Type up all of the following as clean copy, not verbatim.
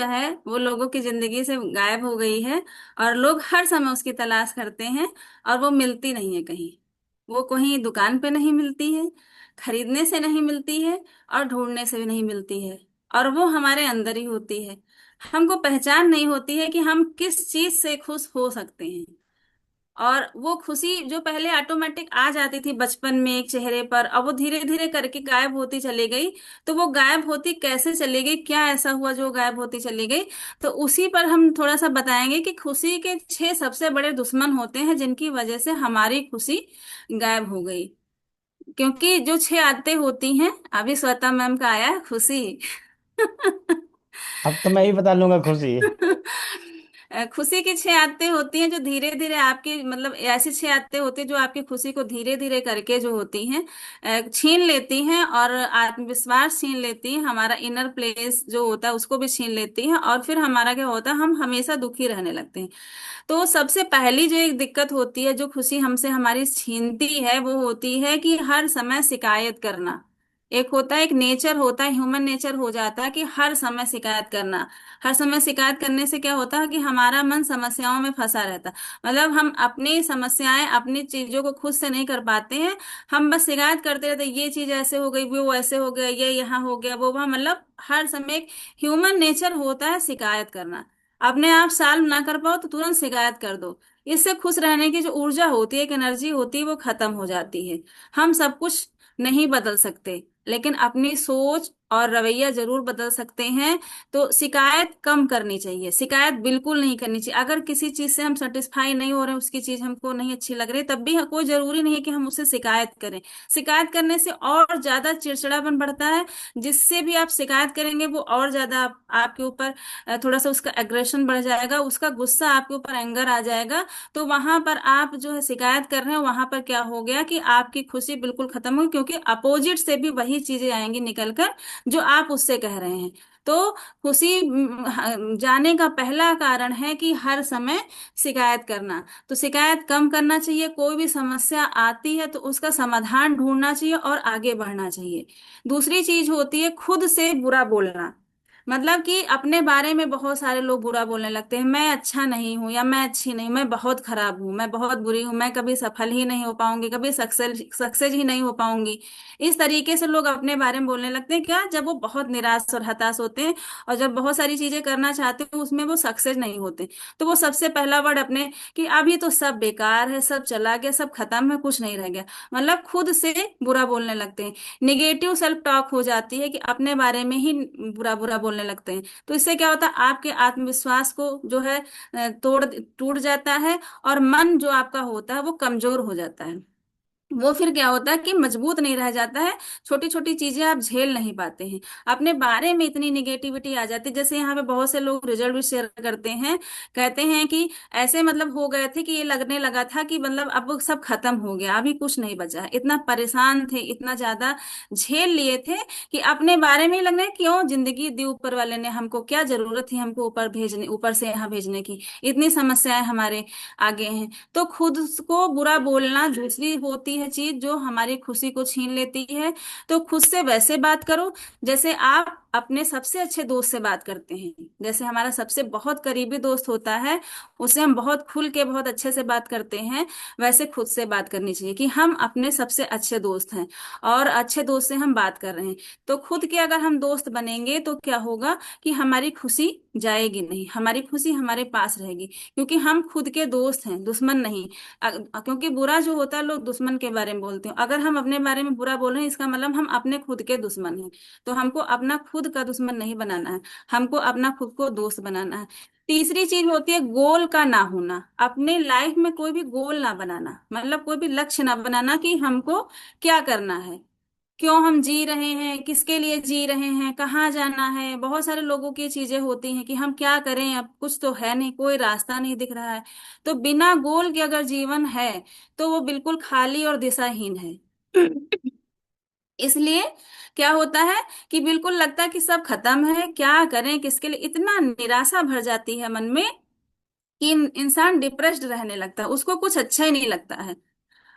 है वो लोगों की जिंदगी से गायब हो गई है। और लोग हर समय उसकी तलाश करते हैं और वो मिलती नहीं है कहीं। वो कहीं दुकान पे नहीं मिलती है, खरीदने से नहीं मिलती है, और ढूंढने से भी नहीं मिलती है। और वो हमारे अंदर ही होती है। हमको पहचान नहीं होती है कि हम किस चीज से खुश हो सकते हैं। और वो खुशी जो पहले ऑटोमेटिक आ जाती थी बचपन में एक चेहरे पर, अब वो धीरे धीरे करके गायब होती चली गई। तो वो गायब होती कैसे चली गई, क्या ऐसा हुआ जो गायब होती चली गई? तो उसी पर हम थोड़ा सा बताएंगे कि खुशी के 6 सबसे बड़े दुश्मन होते हैं जिनकी वजह से हमारी खुशी गायब हो गई। क्योंकि जो 6 आदतें होती हैं, अभी श्वेता मैम का आया है खुशी। अब तो मैं ही बता लूंगा खुशी। खुशी की 6 आदतें होती हैं जो धीरे धीरे आपकी, मतलब ऐसी 6 आदतें होती हैं जो आपकी खुशी को धीरे धीरे करके जो होती हैं छीन लेती हैं, और आत्मविश्वास छीन लेती हैं, हमारा इनर प्लेस जो होता है उसको भी छीन लेती हैं, और फिर हमारा क्या होता है, हम हमेशा दुखी रहने लगते हैं। तो सबसे पहली जो एक दिक्कत होती है जो खुशी हमसे हमारी छीनती है, वो होती है कि हर समय शिकायत करना। एक होता है, एक नेचर होता है, ह्यूमन नेचर हो जाता है कि हर समय शिकायत करना। हर समय शिकायत करने से क्या होता है कि हमारा मन समस्याओं में फंसा रहता है। मतलब हम अपनी समस्याएं, अपनी चीजों को खुद से नहीं कर पाते हैं। हम बस शिकायत करते रहते हैं, ये चीज ऐसे हो गई, वो ऐसे हो गया, ये यहाँ हो गया, वो वहाँ, मतलब हर समय एक ह्यूमन नेचर होता है शिकायत करना। अपने आप सॉल्व ना कर पाओ तो तुरंत शिकायत कर दो। इससे खुश रहने की जो ऊर्जा होती है, एक एनर्जी होती है, वो खत्म हो जाती है। हम सब कुछ नहीं बदल सकते, लेकिन अपनी सोच और रवैया जरूर बदल सकते हैं। तो शिकायत कम करनी चाहिए, शिकायत बिल्कुल नहीं करनी चाहिए। अगर किसी चीज से हम सेटिस्फाई नहीं हो रहे, उसकी चीज हमको नहीं अच्छी लग रही, तब भी कोई जरूरी नहीं है कि हम उससे शिकायत करें। शिकायत करने से और ज्यादा चिड़चिड़ापन बढ़ता है। जिससे भी आप शिकायत करेंगे वो और ज्यादा आपके ऊपर थोड़ा सा उसका एग्रेशन बढ़ जाएगा, उसका गुस्सा आपके ऊपर, एंगर आ जाएगा। तो वहां पर आप जो है शिकायत कर रहे हो, वहां पर क्या हो गया कि आपकी खुशी बिल्कुल खत्म हुई, क्योंकि अपोजिट से भी वही चीजें आएंगी निकल कर जो आप उससे कह रहे हैं। तो खुशी जाने का पहला कारण है कि हर समय शिकायत करना। तो शिकायत कम करना चाहिए, कोई भी समस्या आती है तो उसका समाधान ढूंढना चाहिए और आगे बढ़ना चाहिए। दूसरी चीज होती है खुद से बुरा बोलना। मतलब कि अपने बारे में बहुत सारे लोग बुरा बोलने लगते हैं, मैं अच्छा नहीं हूं, या मैं अच्छी नहीं, मैं बहुत खराब हूं, मैं बहुत बुरी हूं, मैं कभी सफल ही नहीं हो पाऊंगी, कभी सक्सेस सक्सेस ही नहीं हो पाऊंगी। इस तरीके से लोग अपने बारे में बोलने लगते हैं, क्या, जब वो बहुत निराश और हताश होते हैं, और जब बहुत सारी चीजें करना चाहते हैं उसमें वो सक्सेस नहीं होते। तो वो सबसे पहला वर्ड अपने, कि अभी तो सब बेकार है, सब चला गया, सब खत्म है, कुछ नहीं रह गया, मतलब खुद से बुरा बोलने लगते हैं। निगेटिव सेल्फ टॉक हो जाती है कि अपने बारे में ही बुरा बुरा बोलने लगते हैं। तो इससे क्या होता है, आपके आत्मविश्वास को जो है तोड़ टूट जाता है, और मन जो आपका होता है वो कमजोर हो जाता है। वो फिर क्या होता है कि मजबूत नहीं रह जाता है। छोटी छोटी चीजें आप झेल नहीं पाते हैं। अपने बारे में इतनी निगेटिविटी आ जाती है, जैसे यहाँ पे बहुत से लोग रिजल्ट भी शेयर करते हैं, कहते हैं कि ऐसे मतलब हो गए थे कि ये लगने लगा था कि मतलब अब वो सब खत्म हो गया, अभी कुछ नहीं बचा है। इतना परेशान थे, इतना ज्यादा झेल लिए थे कि अपने बारे में ही लगने, क्यों जिंदगी दी ऊपर वाले ने, हमको क्या जरूरत थी हमको ऊपर भेजने, ऊपर से यहाँ भेजने की, इतनी समस्याएं हमारे आगे हैं। तो खुद को बुरा बोलना दूसरी होती है चीज जो हमारी खुशी को छीन लेती है। तो खुद से वैसे बात करो जैसे आप अपने सबसे अच्छे दोस्त से बात करते हैं। जैसे हमारा सबसे बहुत करीबी दोस्त होता है, उससे हम बहुत खुल के बहुत अच्छे से बात करते हैं, वैसे खुद से बात करनी चाहिए कि हम अपने सबसे अच्छे दोस्त हैं, और अच्छे दोस्त से हम बात कर रहे हैं। तो खुद के अगर हम दोस्त बनेंगे तो क्या होगा कि हमारी खुशी जाएगी नहीं, हमारी खुशी हमारे पास रहेगी। क्योंकि हम खुद के दोस्त हैं, दुश्मन नहीं। क्योंकि बुरा जो होता है लोग दुश्मन के बारे में बोलते हैं, अगर हम अपने बारे में बुरा बोल रहे हैं इसका मतलब हम अपने खुद के दुश्मन हैं। तो हमको अपना खुद का दुश्मन नहीं बनाना है, हमको अपना खुद को दोस्त बनाना है। तीसरी चीज होती है गोल का ना होना। अपने लाइफ में कोई भी गोल ना बनाना, मतलब कोई भी लक्ष्य ना बनाना कि हमको क्या करना है, क्यों हम जी रहे हैं, किसके लिए जी रहे हैं, कहाँ जाना है। बहुत सारे लोगों की चीजें होती हैं कि हम क्या करें, अब कुछ तो है नहीं, कोई रास्ता नहीं दिख रहा है। तो बिना गोल के अगर जीवन है तो वो बिल्कुल खाली और दिशाहीन है। इसलिए क्या होता है कि बिल्कुल लगता है कि सब खत्म है, क्या करें, किसके लिए, इतना निराशा भर जाती है मन में कि इंसान डिप्रेस्ड रहने लगता है, उसको कुछ अच्छा ही नहीं लगता है।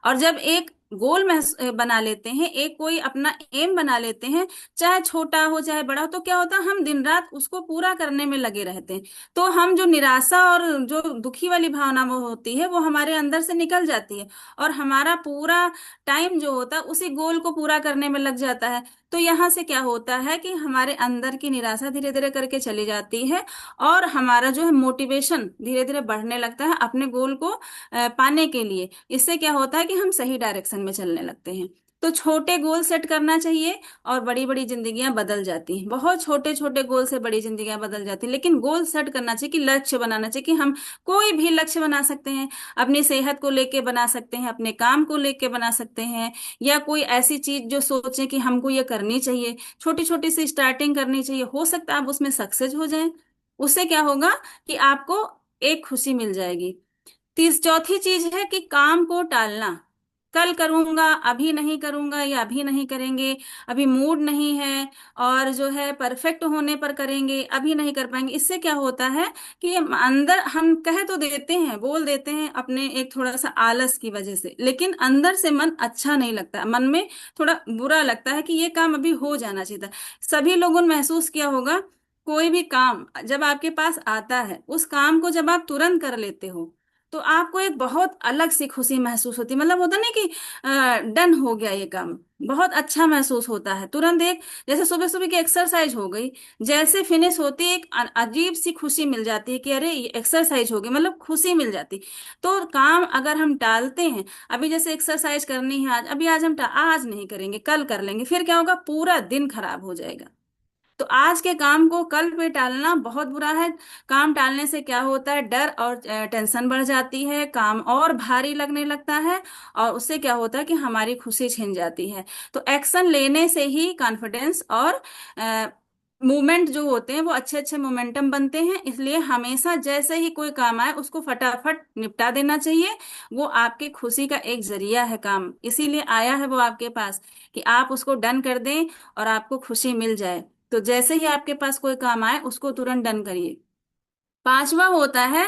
और जब एक गोल बना लेते हैं, एक कोई अपना एम बना लेते हैं, चाहे छोटा हो चाहे बड़ा हो, तो क्या होता है हम दिन रात उसको पूरा करने में लगे रहते हैं। तो हम जो निराशा और जो दुखी वाली भावना वो होती है वो हमारे अंदर से निकल जाती है, और हमारा पूरा टाइम जो होता है उसी गोल को पूरा करने में लग जाता है। तो यहाँ से क्या होता है कि हमारे अंदर की निराशा धीरे धीरे करके चली जाती है, और हमारा जो है मोटिवेशन धीरे धीरे बढ़ने लगता है अपने गोल को पाने के लिए। इससे क्या होता है कि हम सही डायरेक्शन में चलने लगते हैं। तो छोटे गोल सेट करना चाहिए, और बड़ी बड़ी जिंदगियां बदल जाती हैं। बहुत छोटे छोटे गोल से बड़ी जिंदगियां बदल जाती हैं, लेकिन गोल सेट करना चाहिए कि लक्ष्य बनाना चाहिए कि हम कोई भी लक्ष्य बना सकते हैं। अपनी सेहत को लेके बना सकते हैं, अपने काम को लेके बना सकते हैं, या कोई ऐसी चीज जो सोचें कि हमको ये करनी चाहिए। छोटी छोटी सी स्टार्टिंग करनी चाहिए, हो सकता है आप उसमें सक्सेस हो जाएं। उससे क्या होगा कि आपको एक खुशी मिल जाएगी। चौथी चीज है कि काम को टालना। कल करूंगा, अभी नहीं करूंगा, या अभी नहीं करेंगे, अभी मूड नहीं है, और जो है परफेक्ट होने पर करेंगे, अभी नहीं कर पाएंगे। इससे क्या होता है कि अंदर हम कह तो देते हैं, बोल देते हैं अपने एक थोड़ा सा आलस की वजह से, लेकिन अंदर से मन अच्छा नहीं लगता, मन में थोड़ा बुरा लगता है कि ये काम अभी हो जाना चाहिए था। सभी लोगों ने महसूस किया होगा, कोई भी काम जब आपके पास आता है, उस काम को जब आप तुरंत कर लेते हो, तो आपको एक बहुत अलग सी खुशी महसूस होती है। मतलब होता नहीं कि डन हो गया ये काम, बहुत अच्छा महसूस होता है तुरंत। एक जैसे सुबह सुबह की एक्सरसाइज हो गई, जैसे फिनिश होती है एक अजीब सी खुशी मिल जाती है कि अरे ये एक्सरसाइज हो गई, मतलब खुशी मिल जाती। तो काम अगर हम टालते हैं, अभी जैसे एक्सरसाइज करनी है आज, अभी आज हम आज नहीं करेंगे, कल कर लेंगे, फिर क्या होगा, पूरा दिन खराब हो जाएगा। तो आज के काम को कल पे टालना बहुत बुरा है। काम टालने से क्या होता है, डर और टेंशन बढ़ जाती है, काम और भारी लगने लगता है, और उससे क्या होता है कि हमारी खुशी छिन जाती है। तो एक्शन लेने से ही कॉन्फिडेंस और मूवमेंट जो होते हैं वो अच्छे अच्छे मोमेंटम बनते हैं। इसलिए हमेशा जैसे ही कोई काम आए उसको फटाफट निपटा देना चाहिए। वो आपकी खुशी का एक जरिया है, काम इसीलिए आया है वो आपके पास, कि आप उसको डन कर दें और आपको खुशी मिल जाए। तो जैसे ही आपके पास कोई काम आए उसको तुरंत डन करिए। पांचवा होता है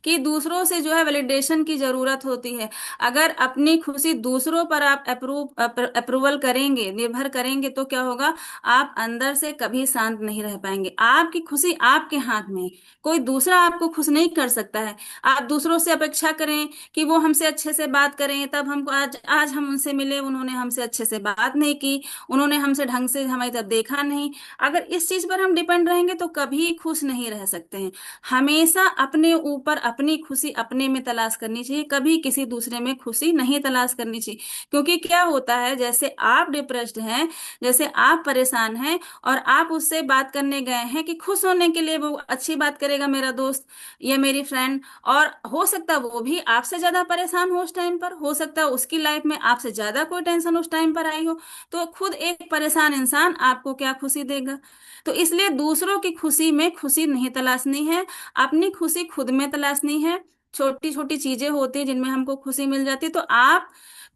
कि दूसरों से जो है वैलिडेशन की जरूरत होती है। अगर अपनी खुशी दूसरों पर आप अप्रूवल करेंगे, निर्भर करेंगे, तो क्या होगा, आप अंदर से कभी शांत नहीं रह पाएंगे। आपकी खुशी आपके हाथ में है, कोई दूसरा आपको खुश नहीं कर सकता है। आप दूसरों से अपेक्षा करें कि वो हमसे अच्छे से बात करें, तब हमको आज आज हम उनसे मिले, उन्होंने हमसे अच्छे से बात नहीं की, उन्होंने हमसे ढंग से हमारी तरफ देखा नहीं। अगर इस चीज पर हम डिपेंड रहेंगे तो कभी खुश नहीं रह सकते हैं। हमेशा अपने ऊपर अपनी खुशी अपने में तलाश करनी चाहिए, कभी किसी दूसरे में खुशी नहीं तलाश करनी चाहिए। क्योंकि क्या होता है, जैसे आप डिप्रेस्ड हैं, जैसे आप परेशान हैं, और आप उससे बात करने गए हैं कि खुश होने के लिए वो अच्छी बात करेगा मेरा दोस्त या मेरी फ्रेंड, और हो सकता है वो भी आपसे ज्यादा परेशान हो उस टाइम पर, हो सकता है उसकी लाइफ में आपसे ज्यादा कोई टेंशन उस टाइम पर आई हो। तो खुद एक परेशान इंसान आपको क्या खुशी देगा। तो इसलिए दूसरों की खुशी में खुशी नहीं तलाशनी है, अपनी खुशी खुद में तलाशनी है। छोटी छोटी चीजें होती है जिनमें हमको खुशी मिल जाती है। तो आप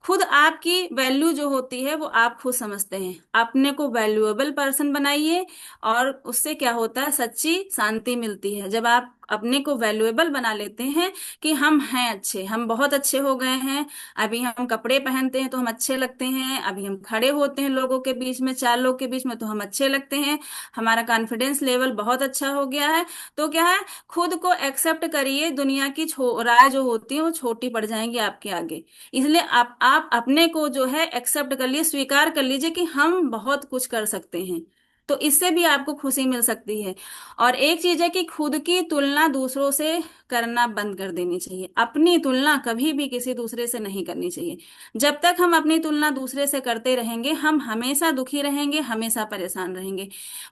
खुद, आपकी वैल्यू जो होती है वो आप खुद समझते हैं, अपने को वैल्यूएबल पर्सन बनाइए। और उससे क्या होता है, सच्ची शांति मिलती है जब आप अपने को वैल्यूएबल बना लेते हैं कि हम हैं अच्छे, हम बहुत अच्छे हो गए हैं। अभी हम कपड़े पहनते हैं तो हम अच्छे लगते हैं, अभी हम खड़े होते हैं लोगों के बीच में, चार लोग के बीच में, तो हम अच्छे लगते हैं, हमारा कॉन्फिडेंस लेवल बहुत अच्छा हो गया है। तो क्या है, खुद को एक्सेप्ट करिए, दुनिया की राय जो होती है वो छोटी पड़ जाएंगी आपके आगे। इसलिए आप अपने को जो है एक्सेप्ट कर लिए, स्वीकार कर लीजिए कि हम बहुत कुछ कर सकते हैं। तो इससे भी आपको खुशी मिल सकती है। और एक चीज है कि खुद की तुलना दूसरों से करना बंद कर देनी चाहिए। अपनी तुलना कभी भी किसी दूसरे से नहीं करनी चाहिए। जब तक हम अपनी तुलना दूसरे से करते रहेंगे, हम हमेशा दुखी रहेंगे, हमेशा परेशान रहेंगे।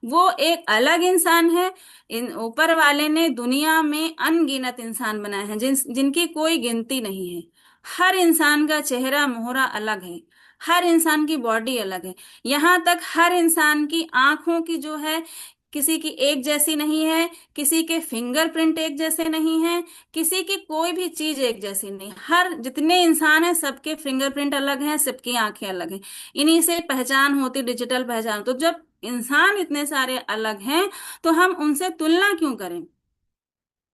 वो एक अलग इंसान है। इन ऊपर वाले ने दुनिया में अनगिनत इंसान बनाए हैं, जिनकी कोई गिनती नहीं है। हर इंसान का चेहरा मोहरा अलग है, हर इंसान की बॉडी अलग है। यहाँ तक हर इंसान की आंखों की जो है, किसी की एक जैसी नहीं है, किसी के फिंगरप्रिंट एक जैसे नहीं है, किसी की कोई भी चीज एक जैसी नहीं। हर जितने इंसान हैं सबके फिंगरप्रिंट अलग हैं, सबकी आंखें अलग हैं। इन्हीं से पहचान होती, डिजिटल पहचान। तो जब इंसान इतने सारे अलग हैं, तो हम उनसे तुलना क्यों करें।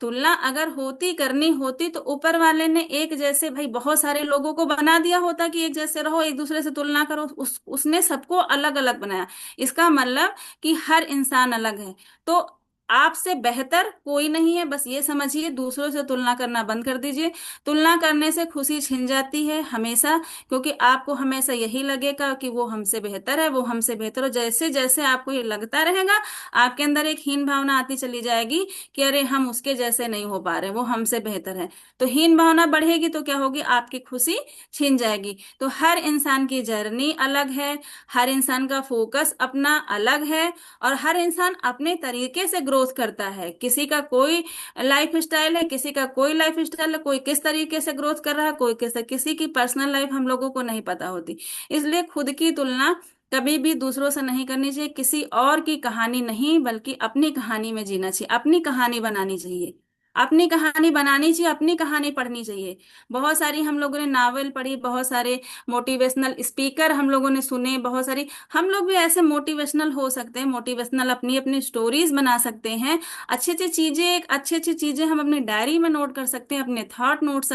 तुलना अगर होती करनी होती तो ऊपर वाले ने एक जैसे भाई बहुत सारे लोगों को बना दिया होता कि एक जैसे रहो, एक दूसरे से तुलना करो। उसने सबको अलग अलग बनाया। इसका मतलब कि हर इंसान अलग है। तो आपसे बेहतर कोई नहीं है, बस ये समझिए, दूसरों से तुलना करना बंद कर दीजिए। तुलना करने से खुशी छिन जाती है हमेशा, क्योंकि आपको हमेशा यही लगेगा कि वो हमसे बेहतर है, वो हमसे बेहतर हो। जैसे जैसे आपको ये लगता रहेगा, आपके अंदर एक हीन भावना आती चली जाएगी कि अरे हम उसके जैसे नहीं हो पा रहे, वो हमसे बेहतर है। तो हीन भावना बढ़ेगी तो क्या होगी, आपकी खुशी छिन जाएगी। तो हर इंसान की जर्नी अलग है, हर इंसान का फोकस अपना अलग है, और हर इंसान अपने तरीके से ग्रोथ करता है। किसी का कोई लाइफ स्टाइल है, किसी का कोई लाइफ स्टाइल है, कोई किस तरीके से ग्रोथ कर रहा है, कोई किसी की पर्सनल लाइफ हम लोगों को नहीं पता होती। इसलिए खुद की तुलना कभी भी दूसरों से नहीं करनी चाहिए। किसी और की कहानी नहीं, बल्कि अपनी कहानी में जीना चाहिए, अपनी कहानी बनानी चाहिए। अपनी कहानी बनानी चाहिए, अपनी कहानी पढ़नी चाहिए। बहुत सारी हम लोगों ने नावल पढ़ी, बहुत सारे मोटिवेशनल स्पीकर हम लोगों ने सुने, बहुत सारी। हम लोग भी ऐसे मोटिवेशनल हो सकते हैं, मोटिवेशनल अपनी अपनी स्टोरीज बना सकते हैं। अच्छी अच्छी चीजें हम अपनी डायरी में नोट कर सकते हैं, अपने थॉट नोट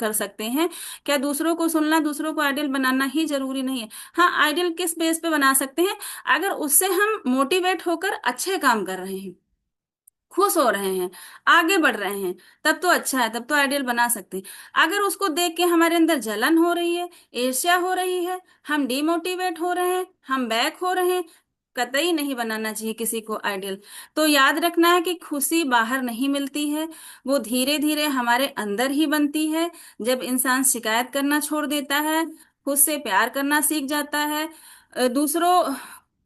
कर सकते हैं। क्या दूसरों को सुनना, दूसरों को आइडियल बनाना ही जरूरी नहीं है। हाँ, आइडियल किस बेस पे बना सकते हैं, अगर उससे हम मोटिवेट होकर अच्छे काम कर रहे हैं, खुश हो रहे हैं, आगे बढ़ रहे हैं, तब तो अच्छा है, तब तो आइडियल बना सकते हैं। अगर उसको देख के हमारे अंदर जलन हो रही है, ईर्ष्या हो रही है, हम डिमोटिवेट हो रहे हैं, हम बैक हो रहे हैं, कतई नहीं बनाना चाहिए किसी को आइडियल। तो याद रखना है कि खुशी बाहर नहीं मिलती है, वो धीरे धीरे हमारे अंदर ही बनती है। जब इंसान शिकायत करना छोड़ देता है, खुद से प्यार करना सीख जाता है, दूसरों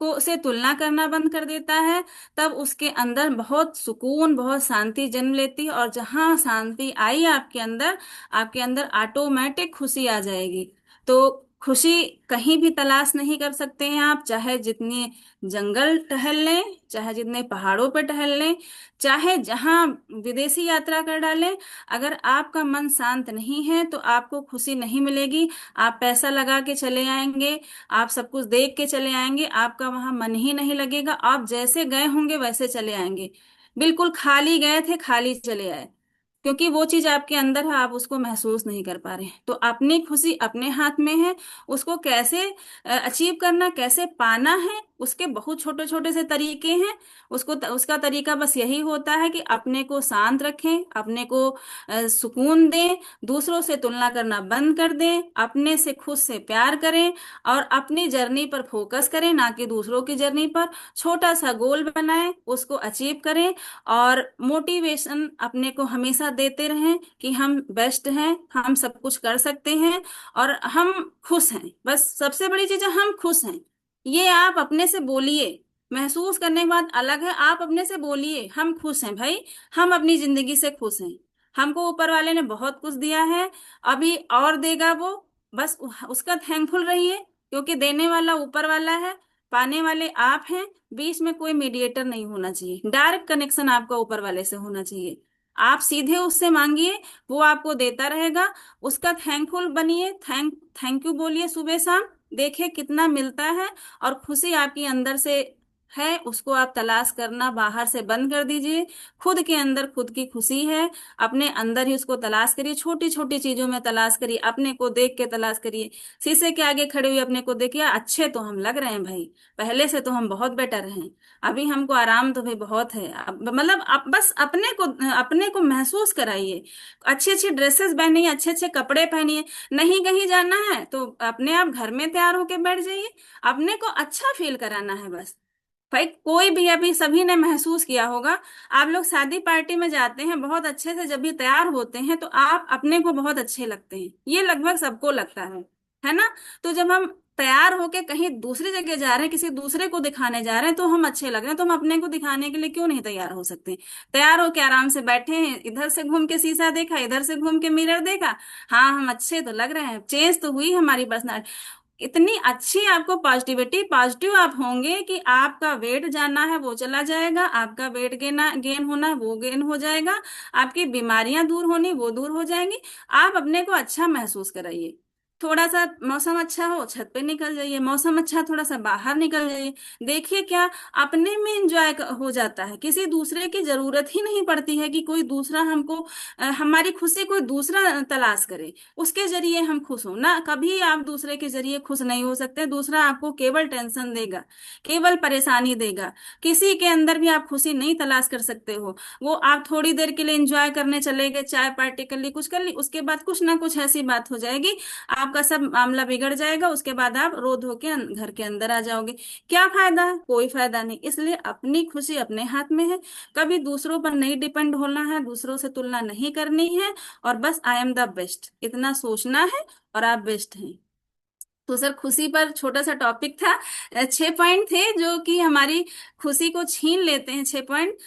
को से तुलना करना बंद कर देता है, तब उसके अंदर बहुत सुकून, बहुत शांति जन्म लेती है। और जहां शांति आई आपके अंदर ऑटोमेटिक खुशी आ जाएगी। तो खुशी कहीं भी तलाश नहीं कर सकते हैं आप, चाहे जितने जंगल टहल लें, चाहे जितने पहाड़ों पर टहल लें, चाहे जहां विदेशी यात्रा कर डालें। अगर आपका मन शांत नहीं है तो आपको खुशी नहीं मिलेगी। आप पैसा लगा के चले आएंगे, आप सब कुछ देख के चले आएंगे, आपका वहां मन ही नहीं लगेगा। आप जैसे गए होंगे वैसे चले आएंगे, बिल्कुल खाली गए थे खाली चले आए, क्योंकि वो चीज आपके अंदर है, आप उसको महसूस नहीं कर पा रहे हैं। तो अपनी खुशी अपने हाथ में है, उसको कैसे अचीव करना, कैसे पाना है, उसके बहुत छोटे छोटे से तरीके हैं। उसका तरीका बस यही होता है कि अपने को शांत रखें, अपने को सुकून दें, दूसरों से तुलना करना बंद कर दें, अपने से खुद से प्यार करें, और अपनी जर्नी पर फोकस करें, ना कि दूसरों की जर्नी पर। छोटा सा गोल बनाएं, उसको अचीव करें, और मोटिवेशन अपने को हमेशा देते रहें कि हम बेस्ट हैं, हम सब कुछ कर सकते हैं, और हम खुश हैं। बस सबसे बड़ी चीज है, हम खुश हैं। ये आप अपने से बोलिए। महसूस करने की बात अलग है, आप अपने से बोलिए हम खुश हैं भाई, हम अपनी जिंदगी से खुश हैं। हमको ऊपर वाले ने बहुत कुछ दिया है, अभी और देगा वो। बस उसका थैंकफुल रहिए, क्योंकि देने वाला ऊपर वाला है, पाने वाले आप हैं। बीच में कोई मीडिएटर नहीं होना चाहिए, डायरेक्ट कनेक्शन आपका ऊपर वाले से होना चाहिए। आप सीधे उससे मांगिए, वो आपको देता रहेगा। उसका थैंकफुल बनिए, थैंक यू बोलिए सुबह शाम, देखिए कितना मिलता है। और खुशी आपकी अंदर से है, उसको आप तलाश करना बाहर से बंद कर दीजिए। खुद के अंदर खुद की खुशी है, अपने अंदर ही उसको तलाश करिए। छोटी छोटी चीजों में तलाश करिए, अपने को देख के तलाश करिए। शीशे के आगे खड़े हुए अपने को देखिए, अच्छे तो हम लग रहे हैं भाई, पहले से तो हम बहुत बेटर हैं, अभी हमको आराम तो भाई बहुत है। मतलब बस अपने को महसूस कराइए। अच्छी अच्छी ड्रेसेस पहनिए, अच्छे अच्छे कपड़े पहनिए। नहीं कहीं जाना है तो अपने आप घर में तैयार होके बैठ जाइए, अपने को अच्छा फील कराना है बस। भाई कोई भी, अभी सभी ने महसूस किया होगा, आप लोग शादी पार्टी में जाते हैं बहुत अच्छे से, जब भी तैयार होते हैं तो आप अपने को बहुत अच्छे लगते हैं, ये लगभग सबको लगता है ना। तो जब हम तैयार होके कहीं दूसरी जगह जा रहे हैं, किसी दूसरे को दिखाने जा रहे हैं, तो हम अच्छे लग रहे हैं, तो हम अपने को दिखाने के लिए क्यों नहीं तैयार हो सकते। तैयार होके आराम से बैठे हैं, इधर से घूम के शीशा देखा, इधर से घूम के मिरर देखा, हाँ हम अच्छे तो लग रहे हैं, चेंज तो हुई हमारी पर्सनालिटी। इतनी अच्छी आपको पॉजिटिविटी, पॉजिटिव आप होंगे कि आपका वेट जाना है वो चला जाएगा, आपका वेट गेन होना है वो गेन हो जाएगा, आपकी बीमारियां दूर होनी वो दूर हो जाएंगी। आप अपने को अच्छा महसूस कराइए। थोड़ा सा मौसम अच्छा हो छत पे निकल जाइए, मौसम अच्छा थोड़ा सा बाहर निकल जाइए। देखिए क्या अपने में एंजॉय हो जाता है, किसी दूसरे की जरूरत ही नहीं पड़ती है कि कोई दूसरा हमको हमारी खुशी कोई दूसरा तलाश करे, उसके जरिए हम खुश हो ना। कभी आप दूसरे के जरिए खुश नहीं हो सकते, दूसरा आपको केवल टेंशन देगा, केवल परेशानी देगा। किसी के अंदर भी आप खुशी नहीं तलाश कर सकते हो। वो आप थोड़ी देर के लिए एंजॉय करने चले गए, चाय पार्टी कर ली, कुछ कर ली, उसके बाद कुछ ना कुछ ऐसी बात हो जाएगी, आपका सब मामला बिगड़ जाएगा, उसके बाद आप रो धो के घर के अंदर आ जाओगे। क्या फायदा? कोई फायदा नहीं। इसलिए अपनी खुशी अपने हाथ में है, कभी दूसरों पर नहीं डिपेंड होना है, दूसरों से तुलना नहीं करनी है, और बस आई एम द बेस्ट इतना सोचना है, और आप बेस्ट हैं। तो सर खुशी पर छोटा सा टॉपिक था। 6 पॉइंट थे जो कि हमारी खुशी को छीन लेते हैं, 6 पॉइंट।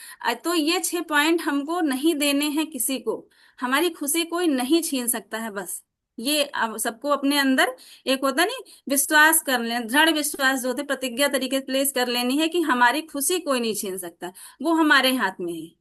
तो ये 6 पॉइंट हमको नहीं देने हैं किसी को, हमारी खुशी कोई नहीं छीन सकता है। बस ये अब सबको अपने अंदर एक होता नहीं, विश्वास कर लें, दृढ़ विश्वास जो होते प्रतिज्ञा तरीके से प्लेस कर लेनी है कि हमारी खुशी कोई नहीं छीन सकता, वो हमारे हाथ में है।